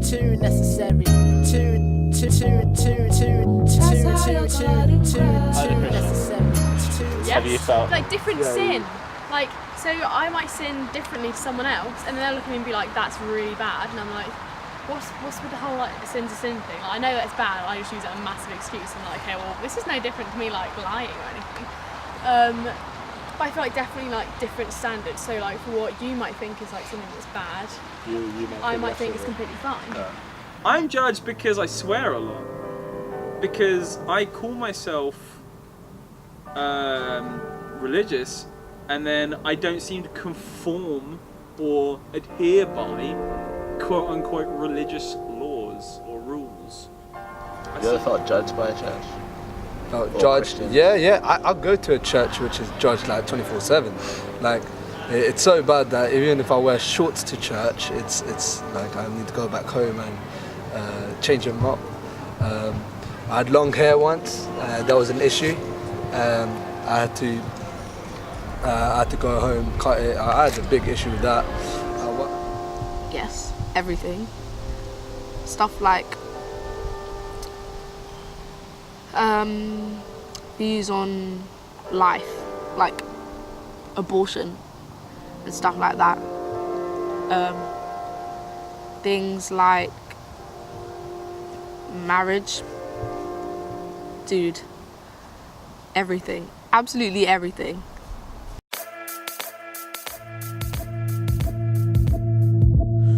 too necessary, too necessary, Yes. Have you felt like different sin? Like, so I might sin differently to someone else, and then they'll look at me and be like, "That's really bad," and I'm like, "What's with the whole like sin to sin thing?" Like, I know that's bad. I just use it as a massive excuse. I'm like, "Okay, well, this is no different to me like lying or anything." But I feel like definitely like different standards. So like for what you might think is like something that's bad, I might think it's completely fine. Yeah. I'm judged because I swear a lot. Because I call myself religious, and then I don't seem to conform or adhere by quote unquote religious laws or rules. You ever felt judged by a church? Judged? Yeah. I'll go to a church which is judged like 24/7. Like, it's so bad that even if I wear shorts to church, it's like I need to go back home and change them up. I had long hair once. That was an issue. I had to go home, cut it. I had a big issue with that. Yes, everything. Stuff like views on life, like abortion and stuff like that. Things like marriage. Dude, everything. Absolutely everything.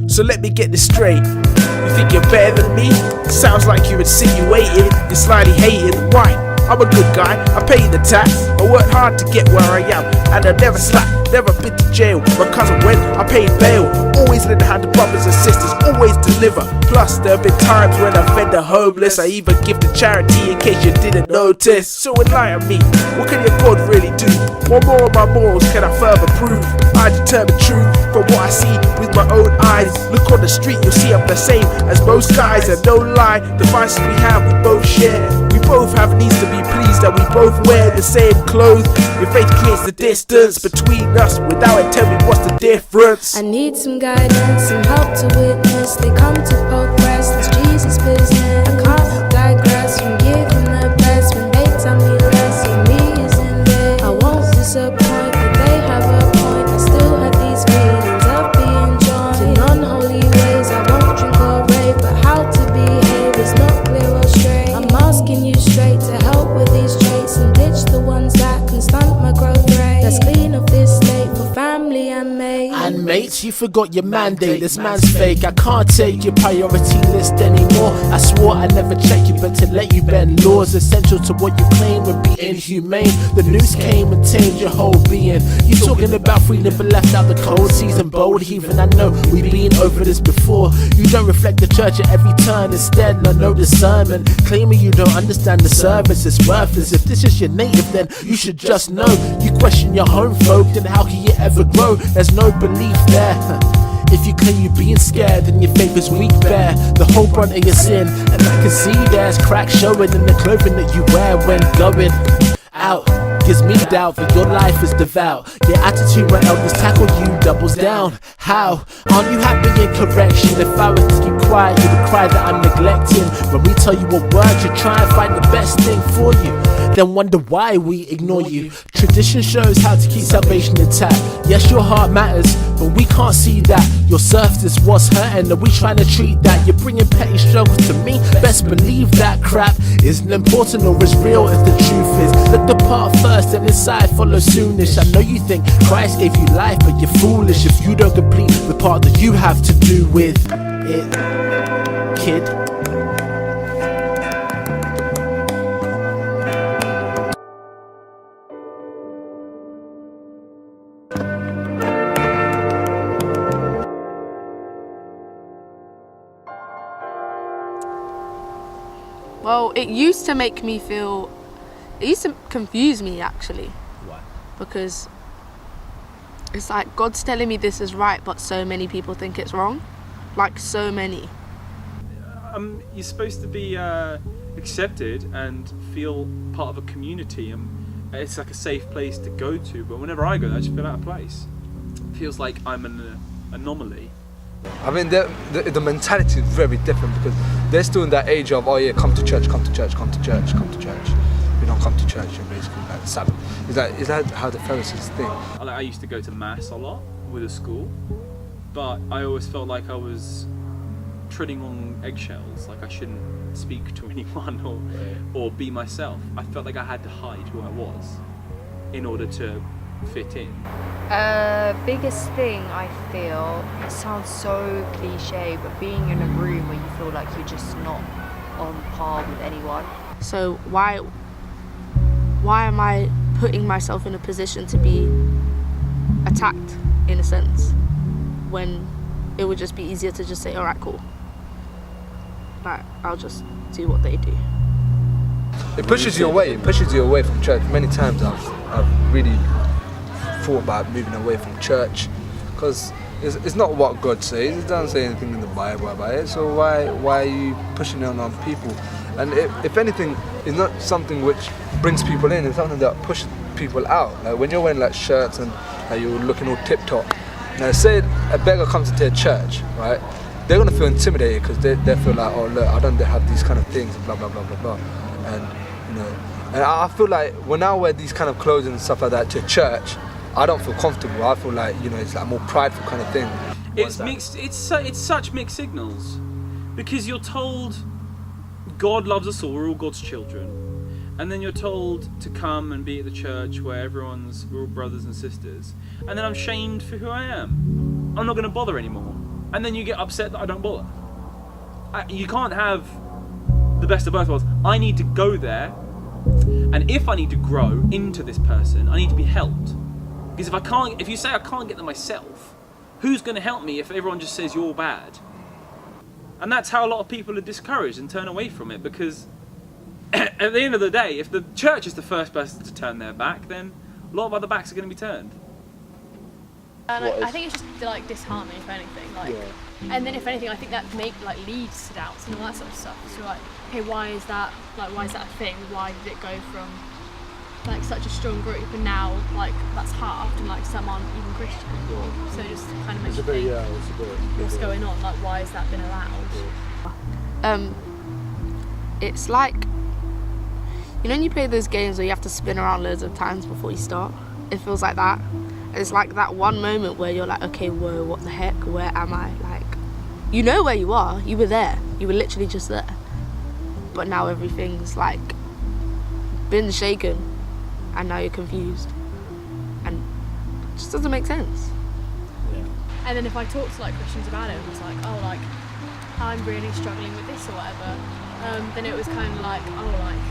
So let me get this straight. You think you're better than me? Sounds like you're insinuating, you're slightly hating. Why? I'm a good guy, I pay the tax. I worked hard to get where I am, and I never slack, never been to jail. My cousin went, I paid bail. Always lend a hand to brothers and sisters, always deliver. Plus, there have been times when I fed the homeless. I even give to charity in case you didn't notice. So enlighten me, what can your God really do? What more of my morals can I further prove? I determine truth from what I see with my own eyes. Look on the street, you'll see I'm the same as most guys. And don't lie, the vices we have, we both share. We both have needs to be pleased that we both wear the same clothes. Your faith creates the distance between us. Without it, tell me what's the difference? I need some guidance, some help to witness. They come to progress, it's Jesus' business. I can't digress from giving the best when they tell me less of me isn't there. I won't disappoint, but they have a point. I still have these feelings of being joined to unholy ways. I won't drink or rave, but how to behave is not clear or straight. I'm asking you straight to help with these traits and ditch the ones that can stunt my growth rate. Let's clean up this slate for family and mates. And mates, you forgot your mandate, this man's fake. I can't take your priority list anymore. I swore I'd never check you, but to let you bend laws essential to what you claim would be inhumane. The news came and tamed your whole being. You talking about freedom but left out the cold season bold heaving. I know we've been over this before. You don't reflect the church at every turn, instead no discernment. Claiming you don't understand the service is worthless. If this is your native, then you should just know. You question your home folk, then how can you ever grow? There's no belief there. If you claim you're being scared, then your faith is weak, bear the whole brunt of your sin. And I can see there's cracks showing in the clothing that you wear when going out. Gives me doubt that your life is devout. Your attitude when elders tackle you doubles down. How? Aren't you happy in correction? If I was to keep quiet, you would cry that I'm neglecting. When we tell you what words, you try and find the best thing for you, then wonder why we ignore you. Tradition shows how to keep salvation intact. Yes, your heart matters, but we can't see that. Your surface is what's hurting, and we trying to treat that. You're bringing petty struggles to me. Best believe that crap isn't important or is real if the truth is. Let the part first and inside follow soonish. I know you think Christ gave you life, but you're foolish if you don't complete the part that you have to do with it, kid. Well, it used to make me feel, it used to confuse me actually. Why? Because it's like God's telling me this is right, but so many people think it's wrong. Like so many. You're supposed to be accepted and feel part of a community, and it's like a safe place to go to. But whenever I go there, I just feel out of place. It feels like I'm an anomaly. I mean, the mentality is very different because they're still in that age of, oh yeah, come to church, come to church, come to church, come to church. If you don't come to church, you're basically like Sabbath. Is that how the Pharisees think? I used to go to mass a lot with a school, but I always felt like I was treading on eggshells, like I shouldn't speak to anyone or be myself. I felt like I had to hide who I was in order to fit in. Biggest thing I feel, it sounds so cliche, but being in a room where you feel like you're just not on par with anyone. So why am I putting myself in a position to be attacked, in a sense, when it would just be easier to just say, all right, cool. Like, I'll just do what they do. It pushes you away. It pushes you away from church. Many times I've really thought about moving away from church because it's not what God says. It doesn't say anything in the Bible about it. So why are you pushing it on people? And if anything, it's not something which brings people in. It's something that pushes people out. Like when you're wearing like shirts and you're looking all tip top. Now, say a beggar comes into a church, right? They're gonna feel intimidated because they feel like, oh look, I don't have these kind of things, blah blah blah blah blah, and I feel like when I wear these kind of clothes and stuff like that to church, I don't feel comfortable. I feel like it's like a more prideful kind of thing. It's mixed. It's such mixed signals because you're told God loves us all. We're all God's children, and then you're told to come and be at the church where we're all brothers and sisters, and then I'm shamed for who I am. I'm not going to bother anymore. And then you get upset that I don't bother. You can't have the best of both worlds. I need to go there, and if I need to grow into this person, I need to be helped. Because if you say I can't get there myself, who's going to help me if everyone just says you're bad? And that's how a lot of people are discouraged and turn away from it, because at the end of the day, if the church is the first person to turn their back, then a lot of other backs are going to be turned. And I think it's just like disheartening, if anything. Like, and then if anything, I think that leads to doubts and all that sort of stuff. So like, okay, why is that a thing? Why did it go from like such a strong group and now like that's halved and like some aren't even Christian? So it just kind of makes you think, what's going on? Like, why has that been allowed? It's like, when you play those games where you have to spin around loads of times before you start. It feels like that. It's like that one moment where you're like, okay, whoa, what the heck? Where am I? Like, you know where you are. You were there. You were literally just there. But now everything's like been shaken, and now you're confused, and it just doesn't make sense. And then if I talk to like Christians about it, it was like, oh, like I'm really struggling with this or whatever. Then it was kind of like, oh, like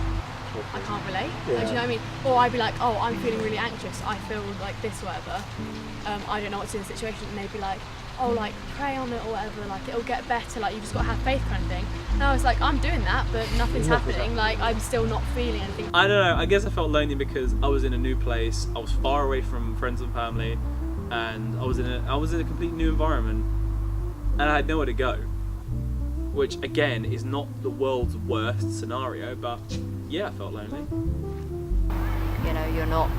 I can't relate. Do you know what I mean? Or I'd be like, oh, I'm feeling really anxious. I feel like this, whatever. I don't know what's in the situation. And they'd be like, oh, like pray on it or whatever. Like it'll get better. Like you just got to have faith, kind of thing. And I was like, I'm doing that, but nothing's happening. Like I'm still not feeling anything. I don't know. I guess I felt lonely because I was in a new place. I was far away from friends and family, and I was in a complete new environment, and I had nowhere to go. Which again is not the world's worst scenario, but yeah, I felt lonely. You're not.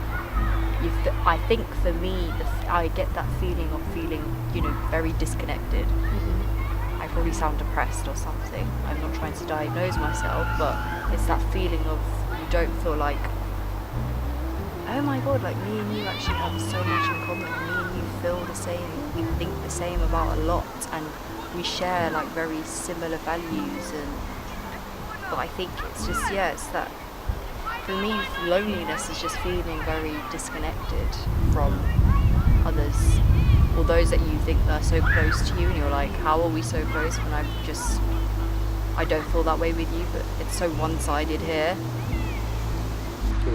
I think for me, I get that feeling of feeling, very disconnected. Mm-hmm. I probably sound depressed or something. I'm not trying to diagnose myself, but it's that feeling of you don't feel like, oh my god, like me and you actually have so much in common. Me and you feel the same. We think the same about a lot, and we share like very similar values. But I think it's just it's that. For me, loneliness is just feeling very disconnected from others, or those that you think are so close to you, and you're like, how are we so close when I don't feel that way with you, but it's so one-sided here.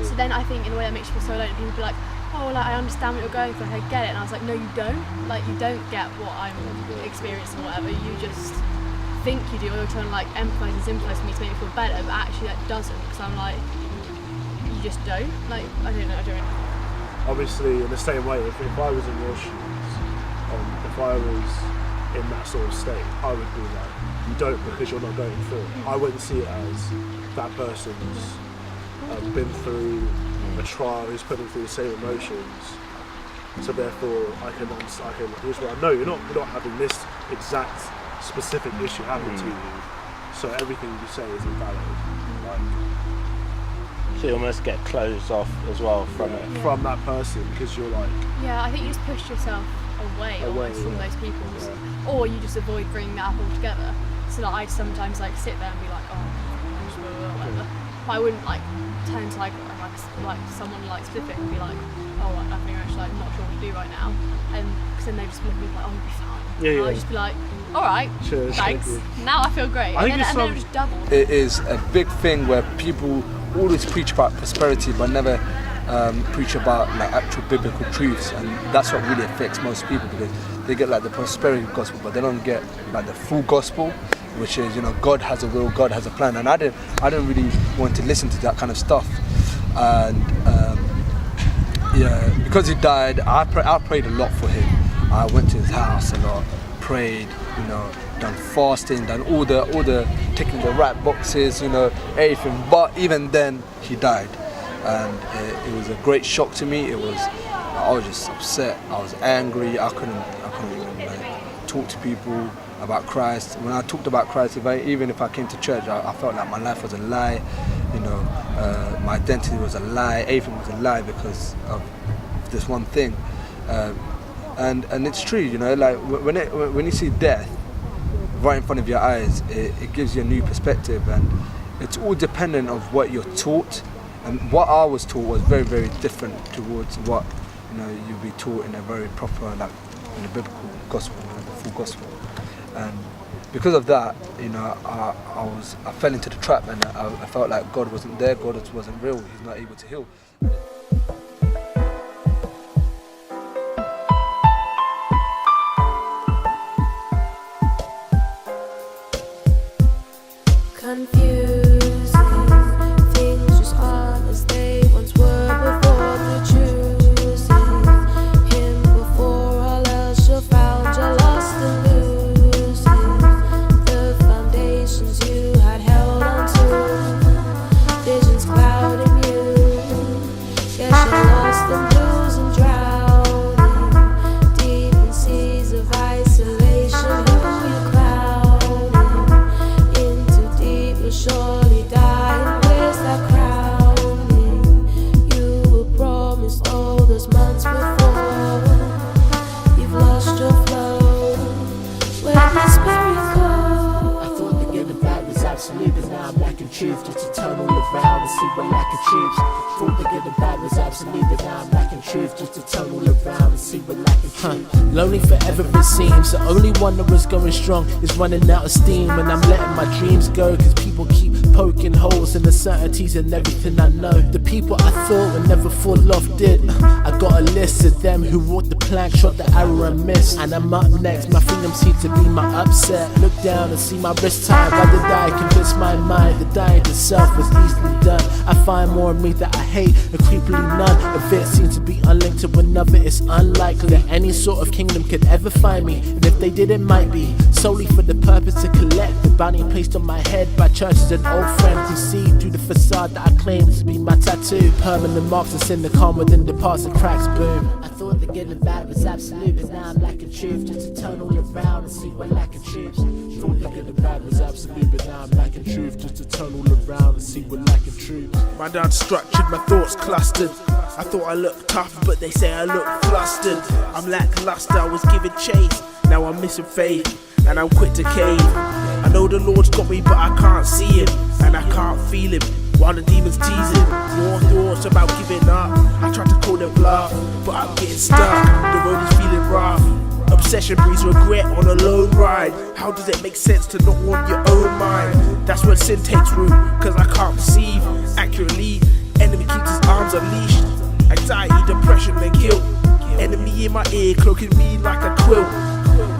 So then I think in a way that makes you feel so lonely. People be like, oh, like I understand what you're going through, I get it. And I was like, no, you don't. Like you don't get what I'm experiencing or whatever. You just think you do, or you're trying to like empathise and sympathise with me to make me feel better, but actually that doesn't, because I'm like, just don't. Like, I don't know. Obviously, in the same way, if I was in your shoes, if I was in that sort of state, I would be like, you don't because you're not going through it. I wouldn't see it as that person's been through a trial, who's putting through the same emotions. So therefore, I can here's what I know, you're not having this exact specific issue happened to you, so everything you say is invalid. So you almost get closed off as well from it. From that person, because you're like... Yeah, I think you just push yourself away almost from those people. Or you just avoid bringing that up altogether. So like, I sometimes like sit there and be like, oh, whatever. But I wouldn't like turn to like someone like specific and be like, oh, like, nothing, actually, like, I'm not sure what to do right now. And because then they just look at me like, oh, you'll be fine. And I'll just be like, all right, thanks. Now I feel great. And then it'll just double. It is a big thing where people always preach about prosperity but never preach about like actual biblical truths, and that's what really affects most people, because they get like the prosperity gospel but they don't get like the full gospel, which is, you know, God has a will, God has a plan. And I didn't really want to listen to that kind of stuff. And yeah, because he died, I prayed a lot for him. I went to his house a lot, prayed, you know, done fasting, done all the ticking the right boxes, you know, everything. But even then, he died, and it was a great shock to me. I was just upset. I was angry. I couldn't even like, talk to people about Christ. When I talked about Christ, even if I came to church, I felt like my life was a lie. You know, my identity was a lie. Everything was a lie because of this one thing. And it's true, you know, like when you see death right in front of your eyes, it gives you a new perspective, and it's all dependent of what you're taught. And what I was taught was very, very different towards what, you know, you'll be taught in a very proper, like, in the biblical gospel, the full gospel. And because of that, you know, I fell into the trap, and I felt like God wasn't there, God wasn't real, He's not able to heal. Confusing, things just aren't as they once were before the choosing him before all else you found you're lost and losing the foundations you had held onto, visions clouding you, guess you're lost and losing, drowning deep in seas of isolation. Who you surely die, where's that crowning? You were promised all those months before. You've lost your flow. Where did spirit go? I thought the good and bad was absolute, but now I'm lacking truth. Just to turn all around and see what lack of truth. Thought the good and bad was absolute, but now I'm lacking truth. Just to turn all around and see what lack of truth. Lonely forever it seems. The only one that was going strong is running out of steam, and I'm letting my dreams go, cause people keep poking holes in the certainties and everything I know. The people I thought would never fall off did. I got a list of them who wrote the plank, shot the arrow and missed. And I'm up next, my freedom seems to be my upset. Look down and see my wrist tied. Rather die, convince my mind the dying to self was easily done. I find more of me that I hate, and creepily none of it seems to be unlinked to another. It's unlikely that any sort of kingdom could ever find me, and if they did, it might be solely for the purpose to collect the bounty placed on my head by churches and old friends who see through the facade that I claim to be my tattoo. Permanent marks of sin, the calm within the parts and cracks, boom. I thought the good and bad was absolute, but now I'm lacking truth. Just to turn all around and see what lack of truth. Thought the good and bad was absolute, but now I'm lacking truth. Just to turn all around and see what lack of truth. My dad structured, my thoughts clustered. I thought I looked tough, but they say I look flustered. I'm lackluster, I was given chase. Now I'm missing faith, and I'm quick to cave. I know the Lord's got me, but I can't see Him, and I can't feel Him, while the demons teasing. More thoughts about giving up. I tried to call them bluff, but I'm getting stuck. The road is feeling rough. Obsession breeds regret on a lone ride. How does it make sense to not want your own mind? That's when sin takes root, cause I can't perceive accurately. Enemy keeps his arms unleashed. Anxiety, depression, and guilt. Enemy in my ear, cloaking me like a quilt.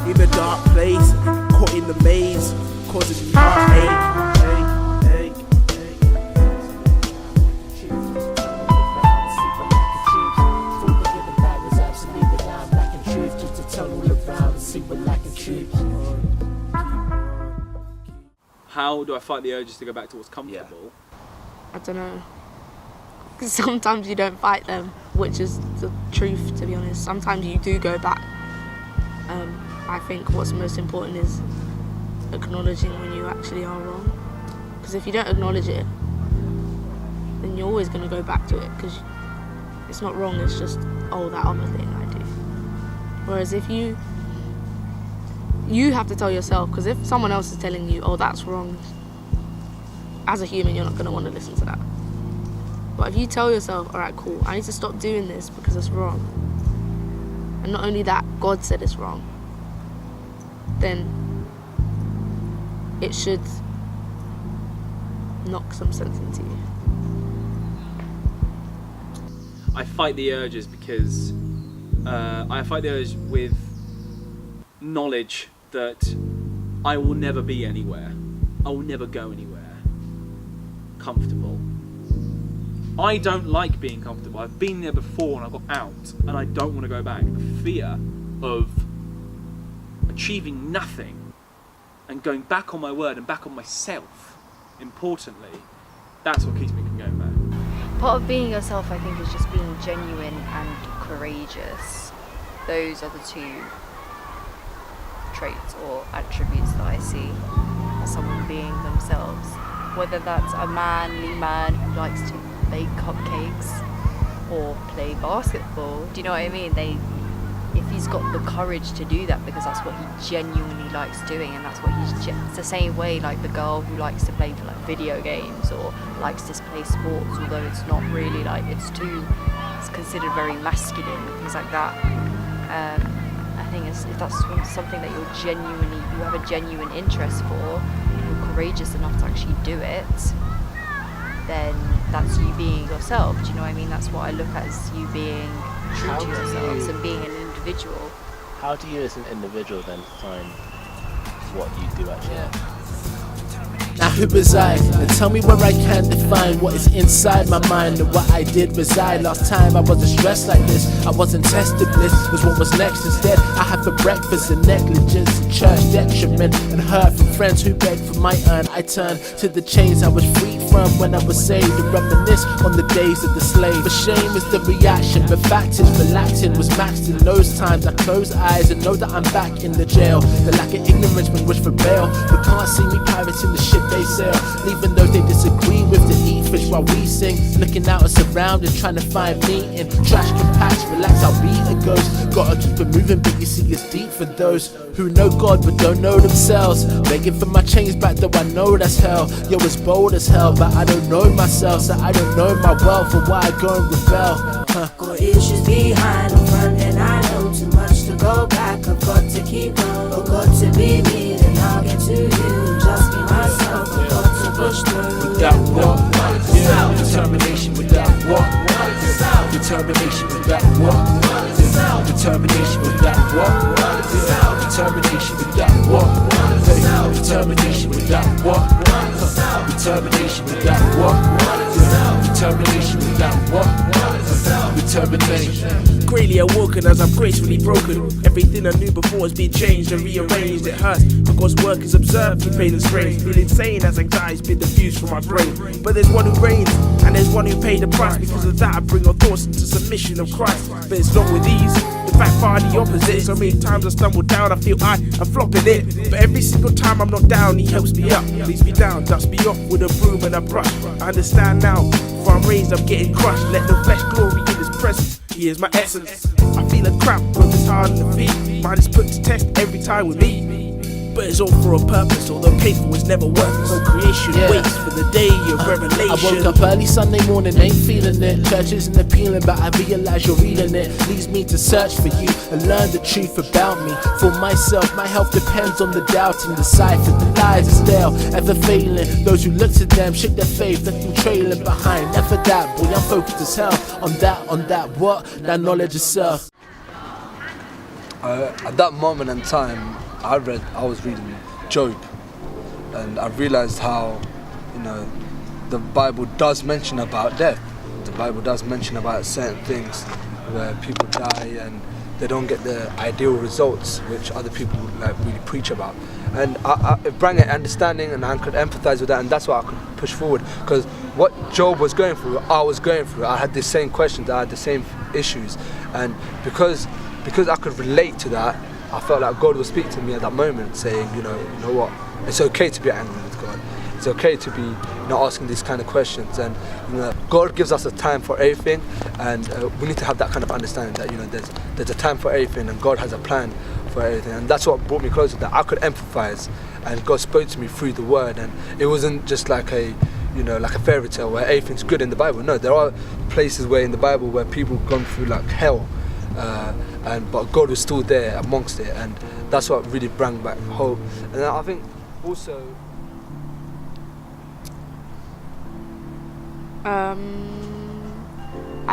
In a dark place, caught in the maze, causing me heartache. How do I fight the urges to go back to what's comfortable? I don't know. Because sometimes you don't fight them, which is the truth, to be honest. Sometimes you do go back. I think what's most important is acknowledging when you actually are wrong. Because if you don't acknowledge it, then you're always going to go back to it, because it's not wrong, it's just, oh, that other thing I do. Whereas if you have to tell yourself, because if someone else is telling you, oh, that's wrong, as a human, you're not going to want to listen to that. But if you tell yourself, all right, cool, I need to stop doing this because it's wrong, and not only that, God said it's wrong, then it should knock some sense into you. I fight the urges because I fight the urge with knowledge that I will never be anywhere. I will never go anywhere comfortable. I don't like being comfortable. I've been there before and I got out and I don't want to go back. The fear of achieving nothing and going back on my word and back on myself, importantly, that's what keeps me from going back. Part of being yourself, I think, is just being genuine and courageous. Those are the two traits or attributes that I see as someone being themselves. Whether that's a manly man who likes to bake cupcakes or play basketball, do you know what I mean? If he's got the courage to do that because that's what he genuinely likes doing, and that's what it's the same way like the girl who likes to play like video games or likes to play sports, although it's not really like it's considered very masculine and things like that. I think if that's something that you have a genuine interest for, you're courageous enough to actually do it, then that's you being yourself. Do you know what I mean? That's what I look at as you being true to yourselves and being an individual. How do you as an individual then find what you do actually? Now who was I? And tell me where I can define what is inside my mind and what I did reside. Last time I wasn't stressed like this, I wasn't tested, bliss was what was next. Instead I had for breakfast and negligence and church detriment, and heard from friends who begged for my earn. I turned to the chains I was freed from when I was saved, and reminisce on the days of the slave. But shame is the reaction, but fact is relaxing was matched in those times. I close eyes and know that I'm back in the jail. The lack of ignorance when wish for bail, but can't see me pirating the ship they sail, leaving those they disagree with to eat fish while we sing. Looking out and surrounded, trying to find meaning. Trash compacts, relax, I'll be a ghost. Gotta keep it moving, but you see it's deep for those who know God but don't know themselves. Begging for my change back, though I know that's hell. Yo, it's bold as hell, but I don't know myself, so I don't know my wealth or why I go and rebel. Got issues behind or front, and I know too much to go back. I've got to keep on, I've got to be me, then I'll get to you. Just be myself, I've got to push through. Without what? Yeah, determination without what? Determination without what? Determination without what? Determination without what? Determination without what? Determination without what? Determination without what? Determination. Greatly awoken as I'm gracefully broken. Everything I knew before has been changed and rearranged. It hurts because work is observed through pain and strain. Feel insane as anxiety's been diffused from my brain. But there's one who reigns and there's one who paid the price. Because of that I bring our thoughts into submission of Christ. But it's not with ease. In fact, far the opposite. So many times I stumble down, I feel I'm flopping it. But every single time I'm not down, he helps me up, leads me down, dusts me off with a broom and a brush. I understand now, before I'm raised I'm getting crushed. Let no flesh glory in his presence, he is my essence. I feel a cramp when it's hard on the feet. Mine is put to test every time with me. But it's all for a purpose, although painful is never worthless. No creation waits for the day of revelation. I woke up early Sunday morning, ain't feeling it. Church isn't appealing, but I realize you're reading it. Leads me to search for you and learn the truth about me. For myself, my health depends on the doubting, decipher the lies are stale, ever failing. Those who look to them shake their faith, left them trailing behind. Never that, boy, I'm focused as hell on that what? That knowledge of self. At that moment in time, I was reading Job, and I realized how, the Bible does mention about death. The Bible does mention about certain things where people die and they don't get the ideal results which other people really preach about. And it brought an understanding, and I could empathize with that, and that's what I could push forward. Because what Job was going through, I was going through. I had the same questions, I had the same issues, and because I could relate to that, I felt like God would speak to me at that moment, saying, you know what, it's okay to be angry with God. It's okay to be, asking these kind of questions. And God gives us a time for everything, and we need to have that kind of understanding that there's a time for everything, and God has a plan for everything. And that's what brought me closer, that I could empathize, and God spoke to me through the Word. And it wasn't just like a fairy tale where everything's good in the Bible. No, there are places where in the Bible where people have gone through like hell, but God was still there amongst it, and that's what really brought back hope. And I think also I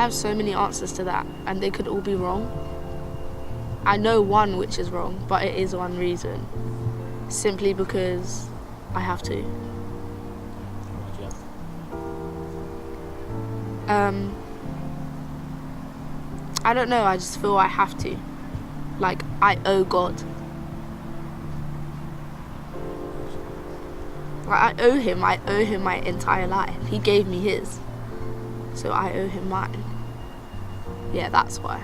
have so many answers to that, and they could all be wrong. I know one which is wrong, but it is one reason, simply because I have to. I don't know, I just feel I have to. Like, I owe God. Like, I owe him my entire life. He gave me his, so I owe him mine. Yeah, that's why.